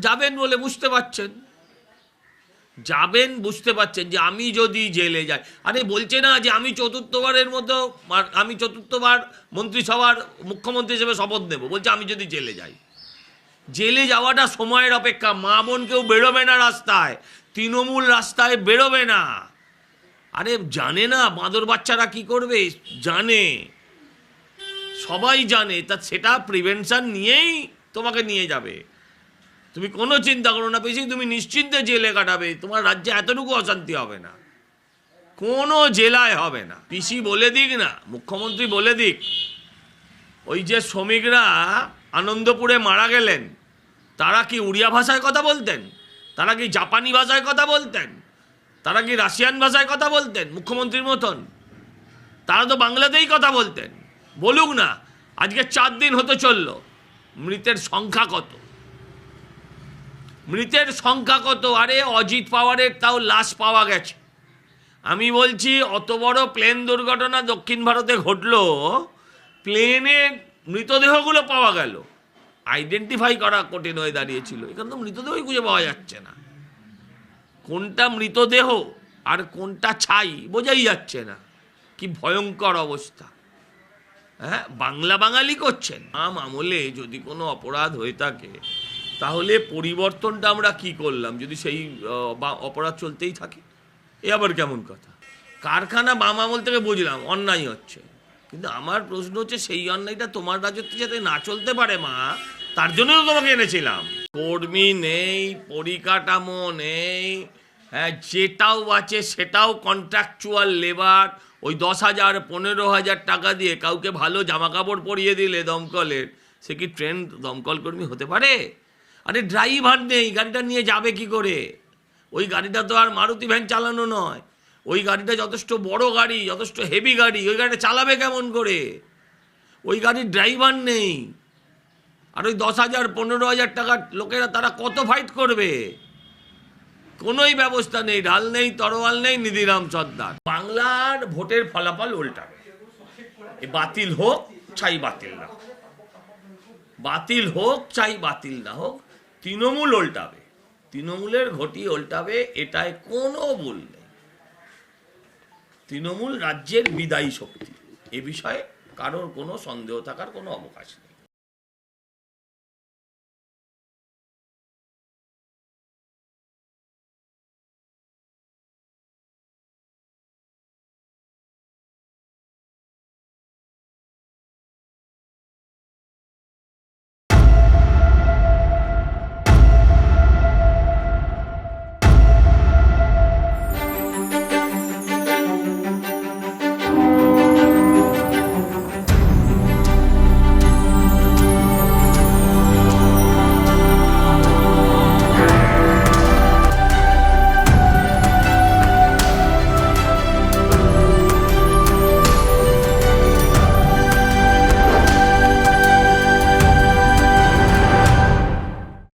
যাবেন বলে বুঝতে পারছেন, যাবেন বুঝতে পারছেন যে আমি যদি জেলে যাই, আরে বলছে না যে আমি চতুর্থবারের মতো আমি চতুর্থবার মন্ত্রিসভার মুখ্যমন্ত্রী হিসেবে শপথ নেব, বলছে আমি যদি জেলে যাই। জেলে যাওয়াটা সময়ের অপেক্ষা। মা বোন কেউ বেরোবে না রাস্তায়, তৃণমূল রাস্তায় বেরোবে না। আরে জানে না বাঁদর বাচ্চারা কি করবে, জানে, সবাই জানে। তা সেটা প্রিভেনশন নিয়েই তোমাকে নিয়ে যাবে। তুমি কোনো চিন্তা করো না, বেশি তুমি নিশ্চিন্তে জেলে কাটাবে, তোমার রাজ্যে এতটুকু অশান্তি হবে না, কোনো জেলায় হবে না। পিসি বলে দিক না, মুখ্যমন্ত্রী বলে দিক, ওই যে শ্রমিকরা আনন্দপুরে মারা গেলেন, তারা কি উড়িয়া ভাষায় কথা বলতেন? তারা কি জাপানি ভাষায় কথা বলতেন? তারা কি রাশিয়ান ভাষায় কথা বলতেন মুখ্যমন্ত্রীর মতন? তারা তো বাংলাতেই কথা বলতেন। বলুক না, আজকে 4 দিন হতে চলল, মৃতের সংখ্যা কত? মৃতের সংখ্যা কত? আরে অজিত পাওয়ারের তাও লাশ পাওয়া গেছে। আমি বলছি অত বড় প্লেন দুর্ঘটনা দক্ষিণ ভারতে ঘটলো, প্লেনের মৃতদেহগুলো পাওয়া গেল, আইডেন্টিফাই করা কঠিন হয়ে দাঁড়িয়েছিল। এখানে তো মৃতদেহই খুঁজে পাওয়া যাচ্ছে না, কোনটা মৃতদেহ আর কোনটা ছাই বোঝাই যাচ্ছে না। কি ভয়ঙ্কর অবস্থা। হ্যাঁ, বাংলা বাঙালি করছেন। আমলে যদি কোনো অপরাধ হয়ে থাকে তাহলে পরিবর্তনটা আমরা কি করলাম যদি সেই অপরাধ চলতেই থাকে? এ আবার কেমন কথা? কারখানা বাম আমল থেকে বুঝলাম অন্যায় হচ্ছে, কিন্তু আমার প্রশ্ন হচ্ছে সেই অন্যায়টা তোমার রাজত্বে যাতে না চলতে পারে মা, তার জন্য তো তোমাকে এনেছিলাম। কর্মী নেই, পরিকাঠামো নেই, হ্যাঁ, যেটাও আছে সেটাও কন্ট্রাকচুয়াল লেবার। ওই 10,000 15,000 টাকা দিয়ে কাউকে ভালো জামা কাপড় পরিয়ে দিলে দমকলের, সে কি ট্রেন দমকল কর্মী হতে পারে? আরে ড্রাইভার নেই, গাড়িটা নিয়ে যাবে কি করে? ওই গাড়িটা তো আর মারুতি ভ্যান চালানো নয়, ওই গাড়িটা যথেষ্ট বড় গাড়ি, যথেষ্ট হেভি গাড়ি, ওই গাড়িটা চালাবে কেমন করে? ওই গাড়ির ড্রাইভার নেই। আর ওই 10,000 15,000 টাকার লোকেরা তারা কত ফাইট করবে? কোনোই ব্যবস্থা নেই, ঢাল নেই, তরোয়াল নেই, নিধিরাম সর্দার। বাংলার ভোটের ফলাফল উল্টাবে। বাতিল হোক চাই বাতিল না হোক, বাতিল হোক চাই বাতিল না হোক, তৃণমূল উল্টাবে, তৃণমূলের ঘটি উল্টাবে, এটায় কোনো ভুল নেই। তৃণমূল রাজ্যের বিদায়ী শক্তি, এ বিষয়ে কারোর কোনো সন্দেহ থাকার কোনো অবকাশ নেই।